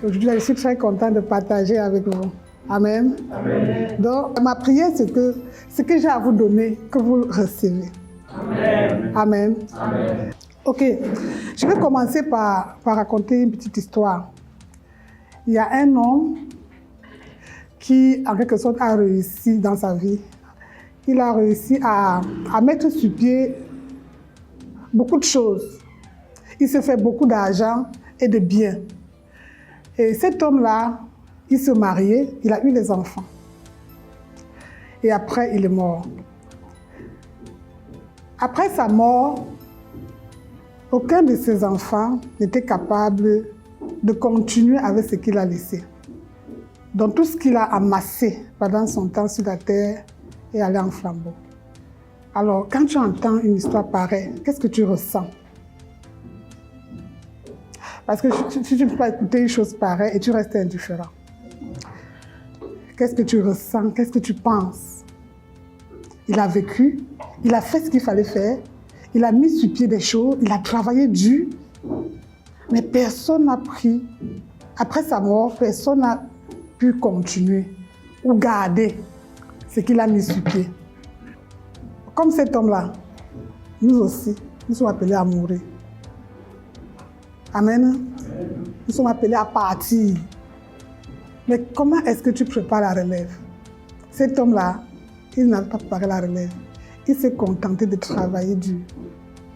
Aujourd'hui, je suis très contente de partager avec vous. Amen. Amen. Donc, ma prière, c'est que ce que j'ai à vous donner, que vous le recevez. Amen. Amen. Amen. Ok, je vais commencer par raconter une petite histoire. Il y a un homme qui, en quelque sorte, a réussi dans sa vie. Il a réussi à mettre sur pied beaucoup de choses. Il se fait beaucoup d'argent et de biens. Et cet homme-là, il se mariait, il a eu des enfants. Et après, il est mort. Après sa mort, aucun de ses enfants n'était capable de continuer avec ce qu'il a laissé. Donc tout ce qu'il a amassé pendant son temps sur la terre est allé en flambeau. Alors, quand tu entends une histoire pareille, qu'est-ce que tu ressens? Parce que si tu ne peux pas écouter une chose pareille et tu restes indifférent, qu'est-ce que tu ressens? Qu'est-ce que tu penses? Il a vécu, il a fait ce qu'il fallait faire, il a mis sur pied des choses, il a travaillé dur, mais personne n'a pris. Après sa mort, personne n'a pu continuer ou garder ce qu'il a mis sur pied. Comme cet homme-là, nous aussi, nous sommes appelés à mourir. Amen. Nous sommes appelés à partir. Mais comment est-ce que tu prépares la relève? Cet homme-là, il n'a pas préparé la relève. Il s'est contenté de travailler dur,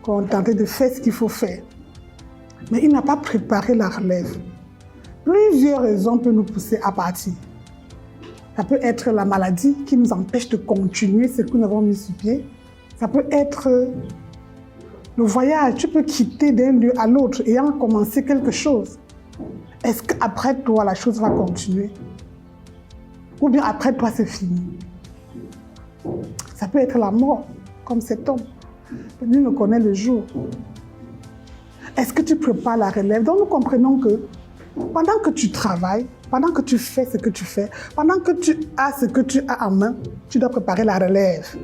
contenté de faire ce qu'il faut faire. Mais il n'a pas préparé la relève. Plusieurs raisons peuvent nous pousser à partir. Ça peut être la maladie qui nous empêche de continuer ce que nous avons mis sur pied. Ça peut être le voyage. Tu peux quitter d'un lieu à l'autre ayant commencé quelque chose. Est-ce qu'après toi, la chose va continuer? Ou bien après toi, c'est fini? Ça peut être la mort, comme cet homme. Dieu ne connaît le jour. Est-ce que tu prépares la relève? Donc nous comprenons que pendant que tu travailles, pendant que tu fais ce que tu fais, pendant que tu as ce que tu as en main, tu dois préparer la relève,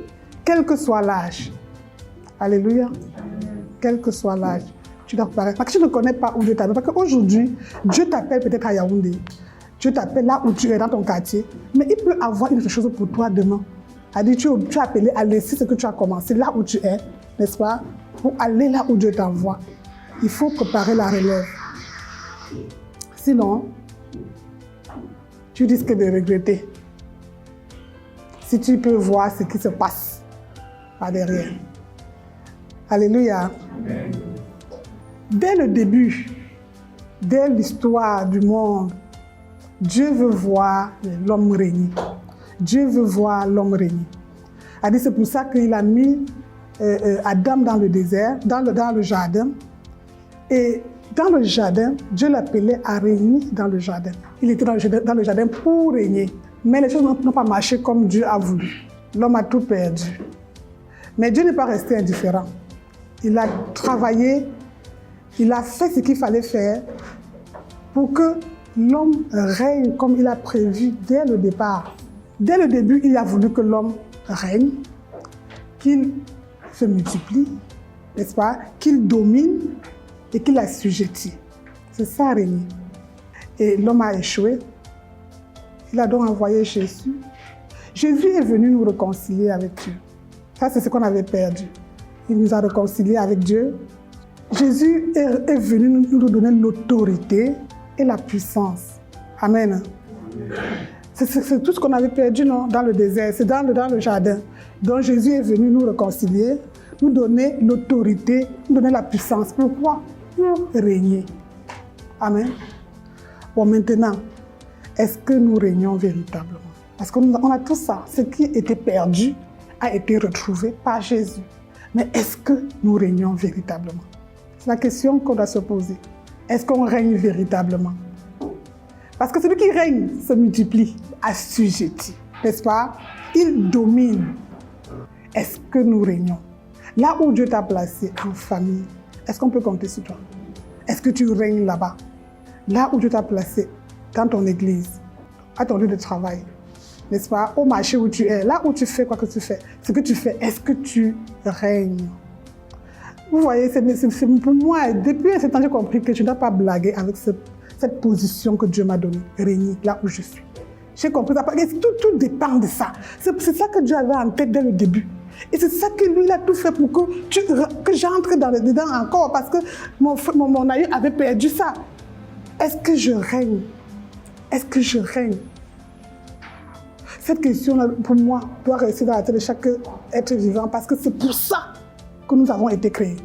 quel que soit l'âge. Alléluia. Quel que soit l'âge, tu dois préparer. Parce que tu ne connais pas où Dieu t'appelle. Parce qu'aujourd'hui, Dieu t'appelle peut-être à Yaoundé. Dieu t'appelle là où tu es dans ton quartier. Mais il peut avoir une autre chose pour toi demain. C'est-à-dire, tu es appelé à laisser ce que tu as commencé là où tu es, n'est-ce pas, pour aller là où Dieu t'envoie. Il faut préparer la relève. Sinon, tu risques de regretter. Si tu peux voir ce qui se passe par derrière. Alléluia. Amen. Dès le début, dès l'histoire du monde, Dieu veut voir l'homme régner. Dieu veut voir l'homme régner. C'est pour ça qu'il a mis Adam dans le désert, dans le jardin. Et dans le jardin, Dieu l'appelait à régner dans le jardin. Il était dans le jardin pour régner. Mais les choses n'ont pas marché comme Dieu a voulu. L'homme a tout perdu. Mais Dieu n'est pas resté indifférent. Il a travaillé, il a fait ce qu'il fallait faire pour que l'homme règne comme il a prévu dès le départ. Dès le début, il a voulu que l'homme règne, qu'il se multiplie, n'est-ce pas, qu'il domine et qu'il assujettit. C'est ça, régner. Et l'homme a échoué. Il a donc envoyé Jésus. Jésus est venu nous réconcilier avec Dieu. Ça, c'est ce qu'on avait perdu. Il nous a réconciliés avec Dieu. Jésus est venu nous donner l'autorité et la puissance. Amen. C'est tout ce qu'on avait perdu non, dans le désert, c'est dans le jardin. Donc Jésus est venu nous réconcilier, nous donner l'autorité, nous donner la puissance. Pourquoi? Pour régner. Amen. Bon, maintenant, est-ce que nous régnons véritablement? Parce qu'on a tout ça. Ce qui était perdu a été retrouvé par Jésus. Mais est-ce que nous régnons véritablement? C'est la question qu'on doit se poser. Est-ce qu'on règne véritablement? Parce que celui qui règne se multiplie, assujetti, n'est-ce pas? Il domine. Est-ce que nous régnons? Là où Dieu t'a placé, en famille, est-ce qu'on peut compter sur toi? Est-ce que tu règnes là-bas? Là où Dieu t'a placé, dans ton église, à ton lieu de travail, n'est-ce pas? Au marché où tu es, là où tu fais quoi que tu fais, ce que tu fais, est-ce que tu règnes? Vous voyez, c'est pour moi, depuis un certain temps, j'ai compris que je ne dois pas blaguer avec cette position que Dieu m'a donnée, régner là où je suis. J'ai compris ça. Tout dépend de ça. C'est ça que Dieu avait en tête dès le début. Et c'est ça que lui, il a tout fait pour que j'entre dedans encore, parce que mon aïeux avait perdu ça. Est-ce que je règne? Est-ce que je règne? Cette question-là, pour moi, doit rester dans la tête de chaque être vivant, parce que c'est pour ça que nous avons été créés.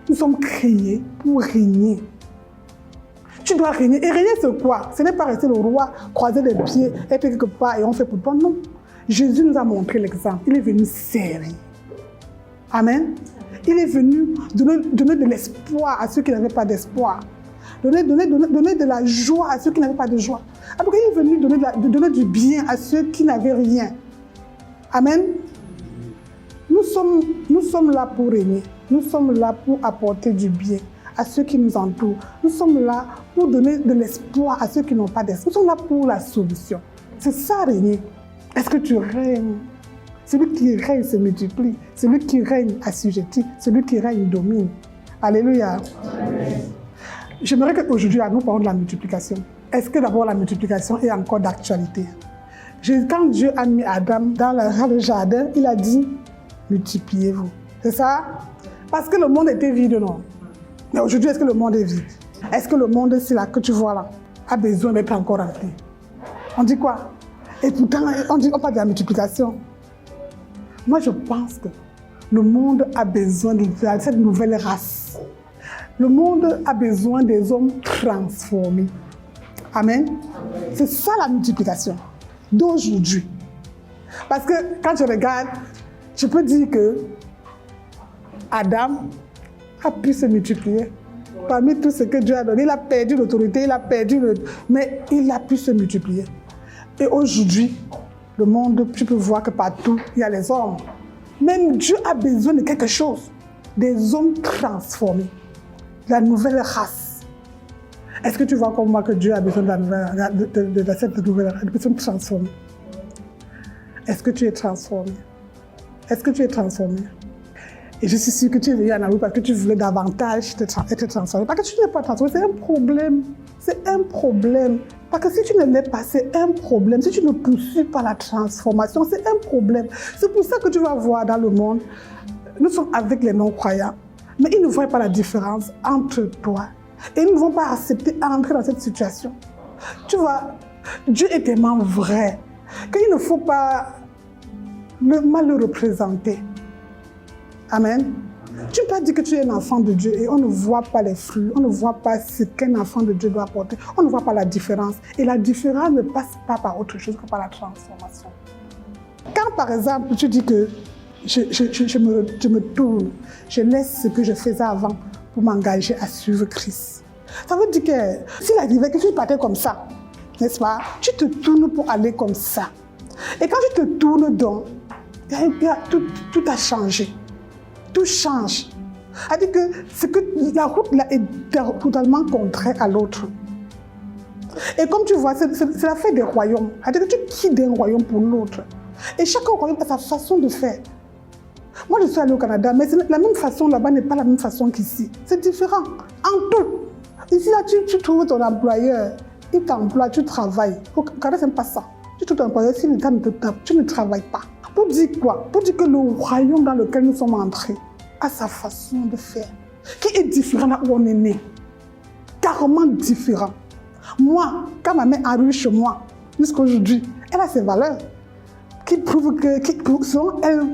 Nous sommes créés pour régner. Tu dois régner. Et régner, c'est quoi? Ce n'est pas rester le roi, croiser les pieds, être quelque part et on fait pour toi. Non. Jésus nous a montré l'exemple. Il est venu servir. Amen. Il est venu donner de l'espoir à ceux qui n'avaient pas d'espoir. Donner de la joie à ceux qui n'avaient pas de joie. Alors il est venu donner du bien à ceux qui n'avaient rien. Amen. Nous sommes là pour régner. Nous sommes là pour apporter du bien à ceux qui nous entourent. Nous sommes là pour donner de l'espoir à ceux qui n'ont pas d'espoir. Nous sommes là pour la solution. C'est ça, régner. Est-ce que tu règnes? Celui qui règne se multiplie. Celui qui règne assujettit. Celui qui règne domine. Alléluia. Amen. J'aimerais qu'aujourd'hui, nous parlons de la multiplication. Est-ce que d'abord la multiplication est encore d'actualité? Quand Dieu a mis Adam dans le jardin, il a dit « multipliez-vous ». C'est ça? Parce que le monde était vide, non? Mais aujourd'hui, est-ce que le monde est vide? Est-ce que le monde, c'est là que tu vois là, a besoin d'être encore rempli? On dit quoi? Et pourtant, on parle de la multiplication. Moi, je pense que le monde a besoin de cette nouvelle race. Le monde a besoin des hommes transformés. Amen. C'est ça la multiplication d'aujourd'hui. Parce que quand je regarde, je peux dire que Adam a pu se multiplier. Parmi tout ce que Dieu a donné, il a perdu l'autorité, mais il a pu se multiplier. Et aujourd'hui, le monde, tu peux voir que partout, il y a les hommes. Même Dieu a besoin de quelque chose. Des hommes transformés. La nouvelle race. Est-ce que tu vois comme moi que Dieu a besoin de cette nouvelle race, de personnes transformées? Est-ce que tu es transformé? Est-ce que tu es transformé? Et je suis sûre que tu es venu en Afrique parce que tu voulais davantage être transformé. Parce que tu n'es pas transformé, c'est un problème. C'est un problème. Parce que si tu ne l'es pas, c'est un problème. Si tu ne poursuis pas la transformation, c'est un problème. C'est pour ça que tu vas voir dans le monde, nous sommes avec les non-croyants, mais ils ne voient pas la différence entre toi. Et ils ne vont pas accepter d'entrer dans cette situation. Tu vois, Dieu est tellement vrai qu'il ne faut pas mal le représenter. Amen. Tu ne peux pas dire que tu es un enfant de Dieu et on ne voit pas les fruits, on ne voit pas ce qu'un enfant de Dieu doit apporter, on ne voit pas la différence. Et la différence ne passe pas par autre chose que par la transformation. Quand par exemple tu dis que je me tourne, je laisse ce que je faisais avant pour m'engager à suivre Christ, ça veut dire que s'il arrivait que tu partais comme ça, n'est-ce pas, tu te tournes pour aller comme ça. Et quand tu te tournes donc, tout a changé. Tout change. C'est-à-dire que la route là est totalement contraire à l'autre. Et comme tu vois, c'est la fête des royaumes. C'est-à-dire que tu quittes d'un royaume pour l'autre. Et chaque royaume a sa façon de faire. Moi, je suis allée au Canada, mais la même façon là-bas n'est pas la même façon qu'ici. C'est différent. En tout. Ici, là, tu trouves ton employeur. Il t'emploie, tu travailles. Au Canada, ce n'est pas ça. Tu trouves ton employeur, si l'État ne te tape, tu ne travailles pas. Pour dire quoi? Pour dire que le royaume dans lequel nous sommes entrés a sa façon de faire, qui est différent là où on est né. Carrément différent. Moi, quand ma mère arrive chez moi, jusqu'à aujourd'hui, elle a ses valeurs qui prouvent que, selon elle,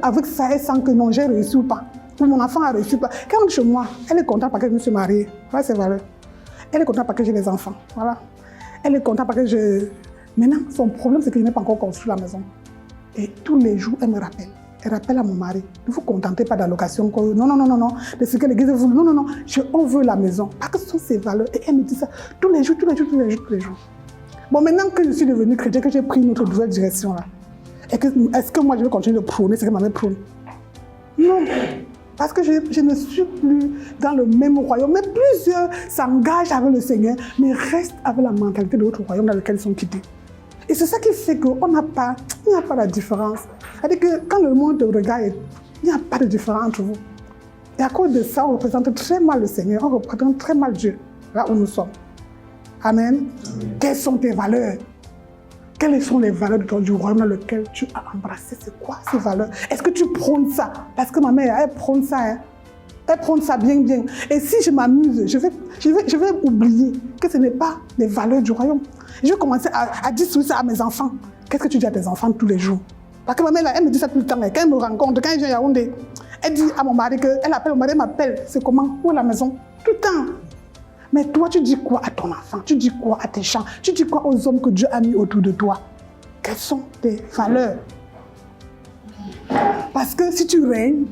avec ça, elle sent que non, j'ai réussi ou pas. Ou mon enfant a réussi ou pas. Quand elle rentre chez moi, elle est contente parce que je me suis mariée. Voilà ses valeurs. Elle est contente parce que j'ai des enfants. Voilà. Elle est contente parce que je... Maintenant, son problème, c'est qu'il n'est pas encore construit la maison. Et tous les jours, elle me rappelle. Elle rappelle à mon mari, ne vous contentez pas d'allocation. Non, de ce que l'église veut. Non, on veut la maison. Parce que ce sont ses valeurs. Et elle me dit ça tous les jours. Bon, maintenant que je suis devenue chrétienne, que j'ai pris une autre nouvelle direction là, est-ce que moi je vais continuer de prôner ce que ma mère prône? Non. Parce que je ne suis plus dans le même royaume. Mais plusieurs s'engagent avec le Seigneur, mais restent avec la mentalité de l'autre royaume dans lequel ils sont quittés. Et c'est ça qui fait qu'il n'y a pas la différence. C'est-à-dire que quand le monde te regarde, il n'y a pas de différence entre vous. Et à cause de ça, on représente très mal le Seigneur, on représente très mal Dieu, là où nous sommes. Amen. Quelles sont tes valeurs? Quelles sont les valeurs du royaume dans lequel tu as embrassé? C'est quoi ces valeurs? Est-ce que tu prônes ça? Parce que ma mère, elle prône ça. Hein? Elle prône ça bien, bien. Et si je m'amuse, je vais oublier que ce n'est pas les valeurs du royaume. Je vais commencer à dire ça à mes enfants. Qu'est-ce que tu dis à tes enfants tous les jours? Parce que ma mère, là, elle me dit ça tout le temps. Quand elle me rencontre, quand elle vient à Yaoundé, elle dit à mon mari qu'elle appelle, mon mari m'appelle. C'est comment? Où est la maison? Tout le temps. Mais toi, tu dis quoi à ton enfant? Tu dis quoi à tes champs? Tu dis quoi aux hommes que Dieu a mis autour de toi? Quelles sont tes valeurs? Parce que si tu règnes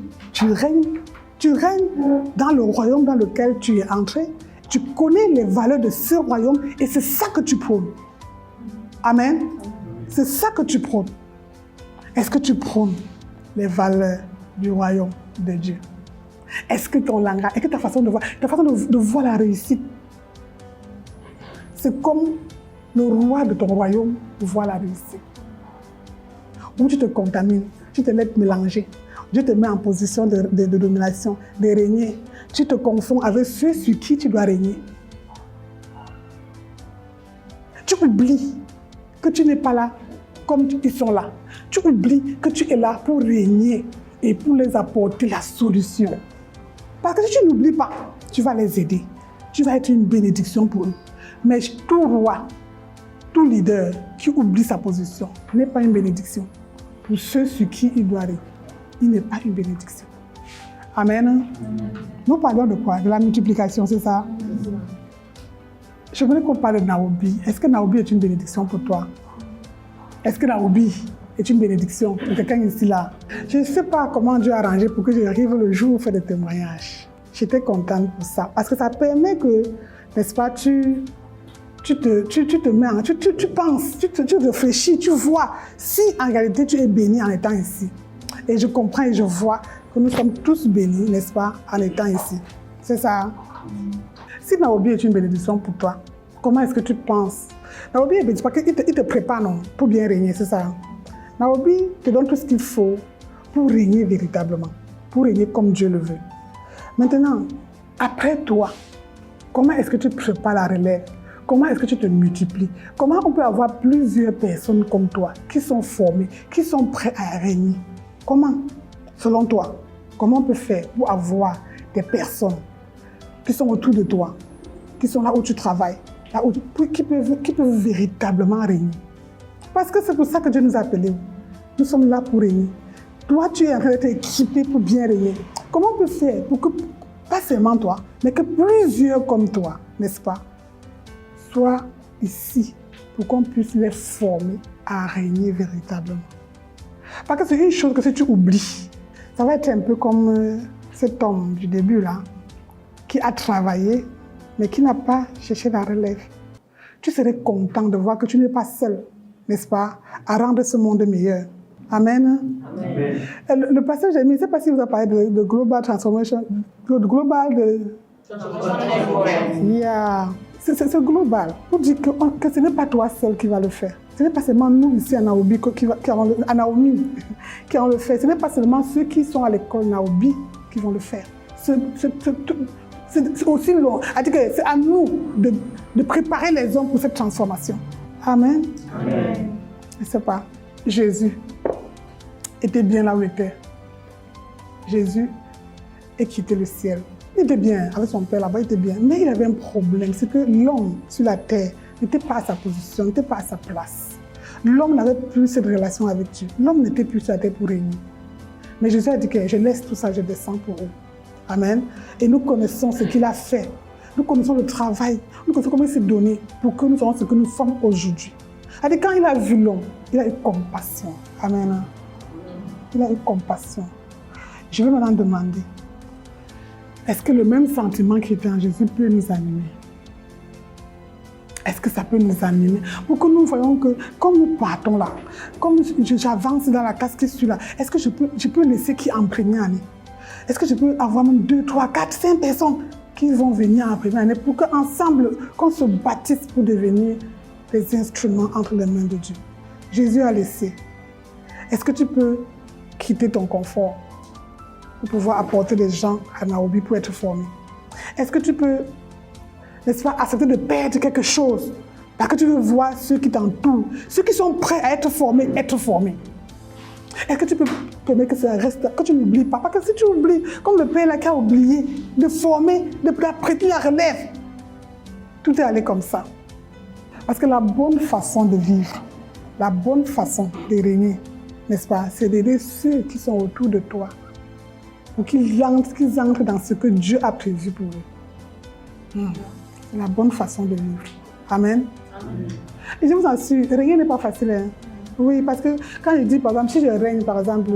dans le royaume dans lequel tu es entré, tu connais les valeurs de ce royaume et c'est ça que tu prônes. Amen. C'est ça que tu prônes. Est-ce que tu prônes les valeurs du royaume de Dieu? Est-ce que ton langage, est-ce que ta façon de voir la réussite, c'est comme le roi de ton royaume voit la réussite? Où tu te contamines, tu te laisses mélanger, Dieu te met en position de domination, de régner. Tu te confonds avec ceux sur qui tu dois régner. Tu oublies que tu n'es pas là comme ils sont là. Tu oublies que tu es là pour régner et pour les apporter la solution. Parce que si tu n'oublies pas, tu vas les aider. Tu vas être une bénédiction pour eux. Mais tout roi, tout leader qui oublie sa position n'est pas une bénédiction. Pour ceux sur qui il doit régner, il n'est pas une bénédiction. Amen. Nous parlons de quoi? De la multiplication, c'est ça? Je voulais qu'on parle de Naomi. Est-ce que Naomi est une bénédiction pour toi? Est-ce que Naomi est une bénédiction pour quelqu'un ici là? Je ne sais pas comment Dieu a arrangé pour que j'arrive le jour où faire des témoignages. J'étais contente pour ça. Parce que ça permet que, n'est-ce pas, tu te mets, tu penses, tu réfléchis, tu vois si en réalité tu es béni en étant ici. Et je comprends et je vois que nous sommes tous bénis, n'est-ce pas, en étant ici. C'est ça. Si Naomi est une bénédiction pour toi, comment est-ce que tu penses? Naomi est bénédiction parce qu'il te prépare non, pour bien régner, c'est ça. Naomi te donne tout ce qu'il faut pour régner véritablement, pour régner comme Dieu le veut. Maintenant, après toi, comment est-ce que tu prépares la relève? Comment est-ce que tu te multiplies? Comment on peut avoir plusieurs personnes comme toi qui sont formées, qui sont prêtes à régner? Comment, selon toi, comment on peut faire pour avoir des personnes qui sont autour de toi, qui sont là où tu travailles, là où qui peuvent véritablement régner? Parce que c'est pour ça que Dieu nous a appelés. Nous sommes là pour régner. Toi, tu es en train d'être équipé pour bien régner. Comment on peut faire pour que, pas seulement toi, mais que plusieurs comme toi, n'est-ce pas, soient ici pour qu'on puisse les former à régner véritablement? Parce que c'est une chose que si tu oublies, ça va être un peu comme cet homme du début là, qui a travaillé, mais qui n'a pas cherché la relève. Tu serais content de voir que tu n'es pas seul, n'est-ce pas, à rendre ce monde meilleur. Amen. Amen. Le passage, je ne sais pas si vous avez parlé de Global Transformation, de Global de... Yeah. C'est global. Pour dire que ce n'est pas toi seul qui va le faire. Ce n'est pas seulement nous ici à Naomi qui allons le faire. Ce n'est pas seulement ceux qui sont à l'école Naomi qui vont le faire. C'est aussi long. C'est à nous de préparer les hommes pour cette transformation. Amen. Amen. Je ne sais pas. Jésus était bien là où il était. Jésus a quitté le ciel. Il était bien avec son père là-bas, il était bien. Mais il avait un problème, c'est que l'homme sur la terre n'était pas à sa position, n'était pas à sa place. L'homme n'avait plus cette relation avec Dieu. L'homme n'était plus sur la terre pour régner. Mais Jésus a dit que je laisse tout ça, je descends pour eux. Amen. Et nous connaissons ce qu'il a fait. Nous connaissons le travail. Nous connaissons comment il s'est donné pour que nous soyons ce que nous sommes aujourd'hui. Quand il a vu l'homme, il a eu compassion. Amen. Il a eu compassion. Je vais maintenant demander, est-ce que le même sentiment qui était en Jésus peut nous animer? Est-ce que ça peut nous animer? Pour que nous voyons que, comme nous partons là, comme j'avance dans la classe qui suit là, est-ce que je peux laisser qui imprégner en nous? Est-ce que je peux avoir même 2, 3, 4, 5 personnes qui vont venir imprégner en nous pour qu'ensemble, qu'on se bâtisse pour devenir des instruments entre les mains de Dieu? Jésus a laissé. Est-ce que tu peux quitter ton confort pour pouvoir apporter des gens à Naomi pour être formés? Est-ce que tu peux n'est-ce pas, accepter de perdre quelque chose. Parce que tu veux voir ceux qui t'entourent, ceux qui sont prêts à être formés, être formés. Est-ce que tu peux permettre que ça reste, que tu n'oublies pas? Parce que si tu oublies, comme le père là qui a oublié de former, de prêter la relève, tout est allé comme ça. Parce que la bonne façon de vivre, la bonne façon de régner, n'est-ce pas, c'est d'aider ceux qui sont autour de toi pour qu'ils entrent dans ce que Dieu a prévu pour eux. C'est la bonne façon de vivre. Amen. Amen. Et je vous assure, régner n'est pas facile. Hein? Oui, parce que quand je dis, par exemple, si je règne, par exemple,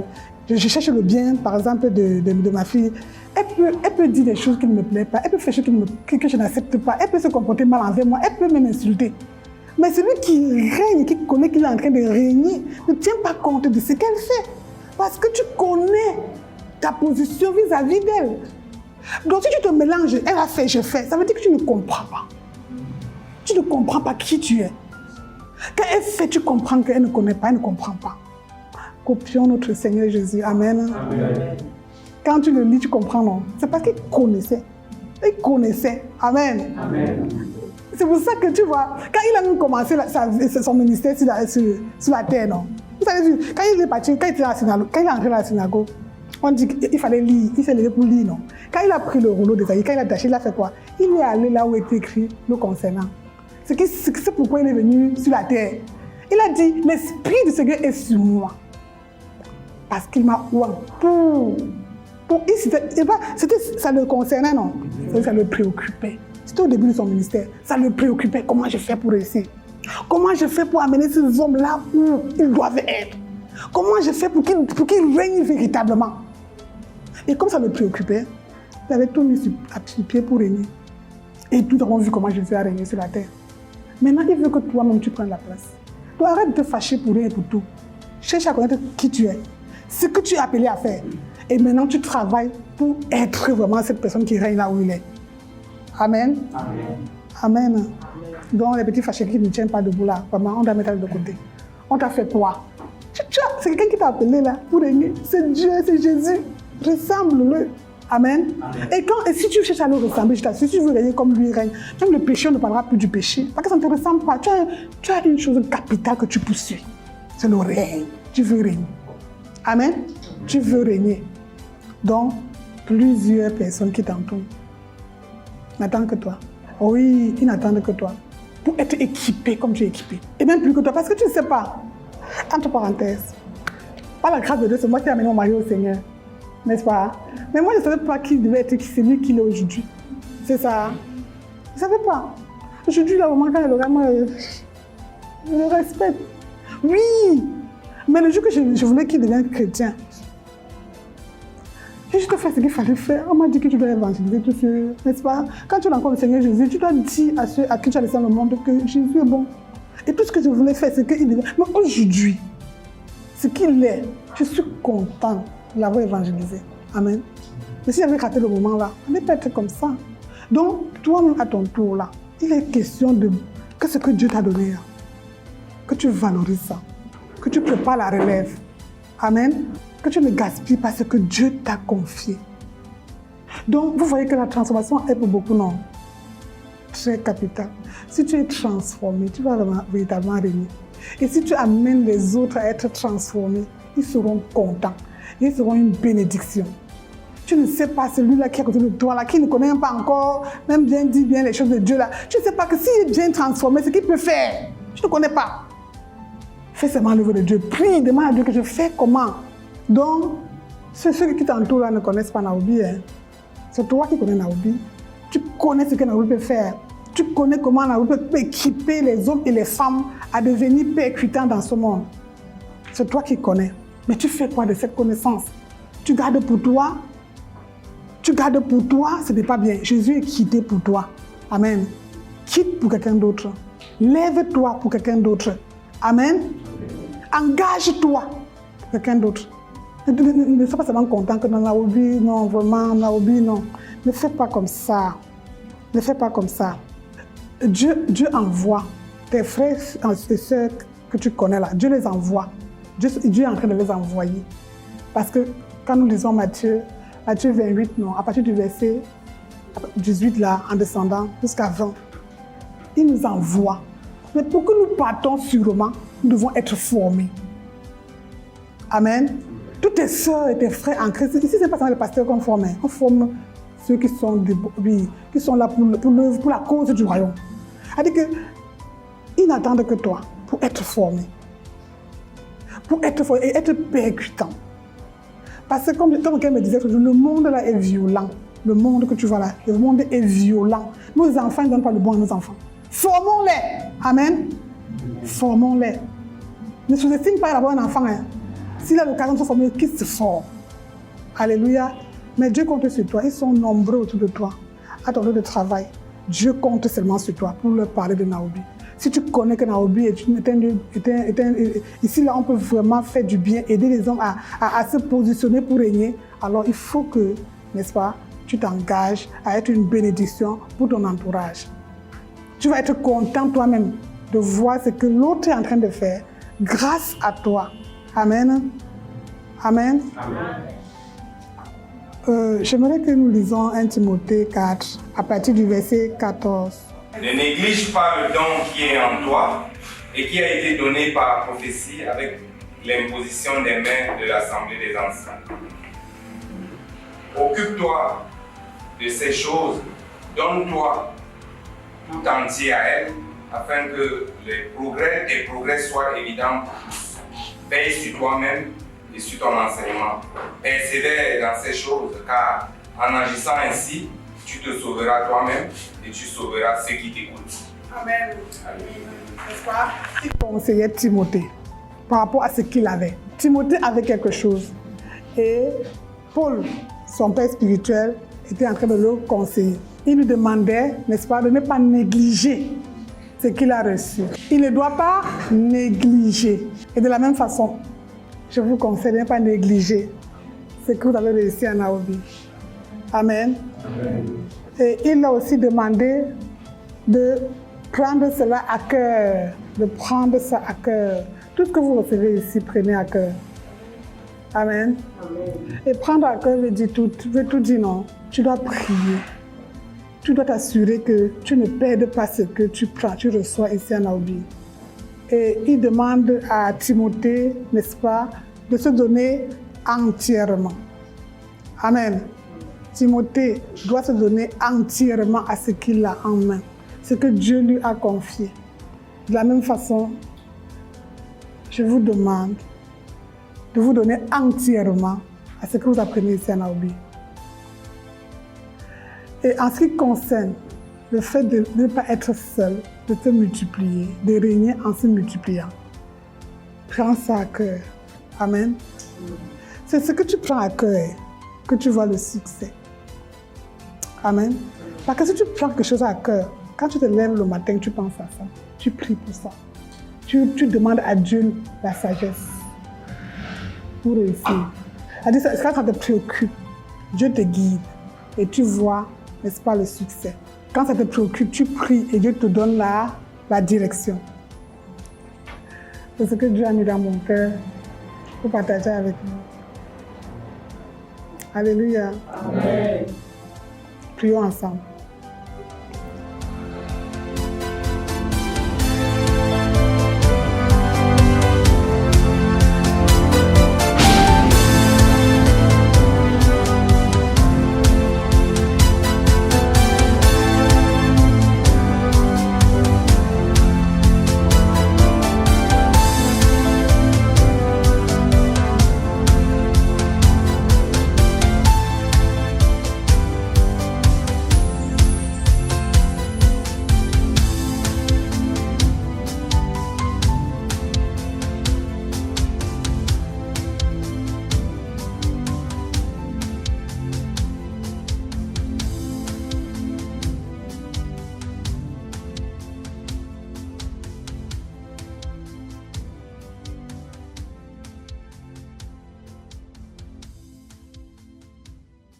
je cherche le bien, par exemple, de ma fille, elle peut dire des choses qui ne me plaisent pas, elle peut faire des choses que je n'accepte pas, elle peut se comporter mal envers moi, elle peut même m'insulter. Mais celui qui règne, qui connaît qu'il est en train de régner, ne tient pas compte de ce qu'elle fait. Parce que tu connais ta position vis-à-vis d'elle. Donc si tu te mélanges, elle a fait, je fais, ça veut dire que tu ne comprends pas. Tu ne comprends pas qui tu es. Quand elle fait, tu comprends qu'elle ne connaît pas, elle ne comprend pas. Copions notre Seigneur Jésus. Amen. Amen. Quand tu le lis, tu comprends, non? C'est parce qu'il connaissait. Il connaissait. Amen. Amen. C'est pour ça que tu vois, quand il a même commencé son ministère sur la terre, non? Vous savez, quand il est parti, quand il est entré dans la synagogue, on dit qu'il fallait lire, il s'est levé pour lire, non? Quand il a pris le rouleau des aïeux, quand il a taché, il a fait quoi? Il est allé là où était écrit le concernant. C'est pourquoi il est venu sur la terre. Il a dit, l'Esprit du Seigneur est sur moi. Parce qu'il m'a oué ça le concernait, non? Ça le préoccupait. C'était au début de son ministère. Ça le préoccupait. Comment je fais pour réussir? Comment je fais pour amener ces hommes là où ils doivent être? Comment je fais pour qu'ils règnent véritablement? Et comme ça le préoccupait, il avait tout mis sur pied pour régner. Et tout avons vu comment Jésus a régné sur la terre. Maintenant, il veut que toi-même tu prennes la place. Donc arrête de te fâcher pour rien et pour tout. Cherche à connaître qui tu es, ce que tu es appelé à faire. Et maintenant, tu travailles pour être vraiment cette personne qui règne là où il est. Amen. Amen. Amen. Donc les petits fâchés qui ne tiennent pas debout là, vraiment, on doit mettre de côté. On t'a fait quoi? C'est quelqu'un qui t'a appelé là pour régner. C'est Dieu, c'est Jésus. Ressemble-le. Amen. Amen. Et si tu cherches à le ressembler, je t'assure, si tu veux régner comme lui règne, même le péché, on ne parlera plus du péché. Parce que ça ne te ressemble pas. Tu as une chose capitale que tu poursuis. C'est le règne. Tu veux régner. Amen. Tu veux régner. Donc, plusieurs personnes qui t'entourent n'attendent que toi. Oui, ils n'attendent que toi. Pour être équipés comme tu es équipé. Et même plus que toi, parce que tu ne sais pas. Entre parenthèses, par la grâce de Dieu, c'est moi qui ai amené mon mari au Seigneur. N'est-ce pas? Mais moi, je ne savais pas qui devait être celui qu'il est aujourd'hui. C'est ça. Je ne savais pas. Aujourd'hui, là, au moment quand je le regarde, moi, je le respecte. Oui! Mais le jour que je voulais qu'il devienne chrétien, j'ai juste fait ce qu'il fallait faire. On m'a dit que tu dois évangéliser tout ceux, n'est-ce pas? Quand tu rencontres le Seigneur Jésus, tu dois dire à ceux à qui tu as laissé le monde que Jésus est bon. Et tout ce que je voulais faire, c'est qu'il devient. Mais aujourd'hui, ce qu'il est, je suis content de l'avoir évangélisé. Amen. Mais si j'avais raté le moment là, on n'est pas être comme ça. Donc, toi-même à ton tour là, il est question de que ce que Dieu t'a donné, que tu valorises ça, que tu prépares la relève. Amen. Que tu ne gaspilles pas ce que Dieu t'a confié. Donc, vous voyez que la transformation est pour beaucoup, non? Très capitale. Si tu es transformé, tu vas véritablement régner. Et si tu amènes les autres à être transformés, ils seront contents. Ils seront une bénédiction. Tu ne sais pas celui-là qui est à côté de toi, là, qui ne connaît pas encore, même bien dit bien les choses de Dieu, là. Tu ne sais pas que s'il est bien transformé, ce qu'il peut faire. Tu ne connais pas. Fais seulement l'œuvre de Dieu. Prie, demande à Dieu que je fais comment. Donc, ceux qui t'entourent là ne connaissent pas Naobi. Hein. C'est toi qui connais Naobi. Tu connais ce que Naobi peut faire. Tu connais comment Naobi peut équiper les hommes et les femmes à devenir percutants dans ce monde. C'est toi qui connais. Mais tu fais quoi de cette connaissance? Tu gardes pour toi? Tu gardes pour toi, ce n'est pas bien. Jésus est quitté pour toi. Amen. Quitte pour quelqu'un d'autre. Lève-toi pour quelqu'un d'autre. Amen. Engage-toi pour quelqu'un d'autre. Ne sois pas seulement content que dans Naobi, non, vraiment, Naobi, non. Ne fais pas comme ça. Ne fais pas comme ça. Dieu envoie tes frères et sœurs que tu connais là. Dieu les envoie. Dieu est en train de les envoyer. Parce que quand nous lisons Matthieu 28, non, à partir du verset 18 là, en descendant jusqu'à 20. Il nous envoie. Mais pour que nous partons sûrement, nous devons être formés. Amen. Toutes tes sœurs et tes frères en Christ, ici, ce n'est pas seulement les pasteurs qu'on forme. On forme ceux qui sont là pour la cause du royaume. C'est-à-dire qu'ils n'attendent que toi pour être formés. Pour être formés et être percutants. Parce que comme quelqu'un me disait, le monde là est violent. Le monde que tu vois là, le monde est violent. Nos enfants ne donnent pas le bon à nos enfants. Formons-les. Amen. Formons-les. Ne sous-estime pas d'avoir un enfant. Hein. S'il a l'occasion de se former, qu'il se forme. Alléluia. Mais Dieu compte sur toi. Ils sont nombreux autour de toi. À ton lieu de travail, Dieu compte seulement sur toi pour leur parler de Naobi. Si tu connais que Naobi est ici, là, on peut vraiment faire du bien, aider les hommes à se positionner pour régner. Alors, il faut que, n'est-ce pas, tu t'engages à être une bénédiction pour ton entourage. Tu vas être content toi-même de voir ce que l'autre est en train de faire grâce à toi. Amen. Amen. J'aimerais que nous lisons 1 Timothée 4, à partir du verset 14. Ne néglige pas le don qui est en toi et qui a été donné par prophétie avec l'imposition des mains de l'Assemblée des anciens. Occupe-toi de ces choses, donne-toi tout entier à elles, afin que tes progrès soient évidents pour tous. Veille sur toi-même et sur ton enseignement. Persévère dans ces choses, car en agissant ainsi, tu te sauveras toi-même et tu sauveras ceux qui t'écoutent. Amen. N'est-ce pas? Il conseillait Timothée par rapport à ce qu'il avait. Timothée avait quelque chose. Et Paul, son père spirituel, était en train de le conseiller. Il lui demandait, n'est-ce pas, de ne pas négliger ce qu'il a reçu. Il ne doit pas négliger. Et de la même façon, je vous conseille de ne pas négliger ce que vous avez réussi à Naobi. Amen. Amen. Et il a aussi demandé de prendre cela à cœur, de prendre ça à cœur. Tout ce que vous recevez ici, prenez à cœur. Amen. Amen. Et prendre à cœur veut tout dire non. Tu dois prier. Tu dois t'assurer que tu ne perds pas ce que tu prends, tu reçois ici à Naobi. Et il demande à Timothée, n'est-ce pas, de se donner entièrement. Amen. Timothée doit se donner entièrement à ce qu'il a en main, ce que Dieu lui a confié. De la même façon, je vous demande de vous donner entièrement à ce que vous apprenez ici à Naobi. Et en ce qui concerne le fait de ne pas être seul, de te multiplier, de régner en se multipliant, prends ça à cœur. Amen. C'est ce que tu prends à cœur que tu vois le succès. Amen. Parce que si tu prends quelque chose à cœur, quand tu te lèves le matin, tu penses à ça, tu pries pour ça. Tu demandes à Dieu la sagesse pour réussir. C'est quand ça te préoccupe, Dieu te guide et tu vois, n'est-ce pas, le succès. Quand ça te préoccupe, tu pries et Dieu te donne la direction. C'est ce que Dieu a mis dans mon cœur pour partager avec nous. Alléluia. Amen. Prions ensemble.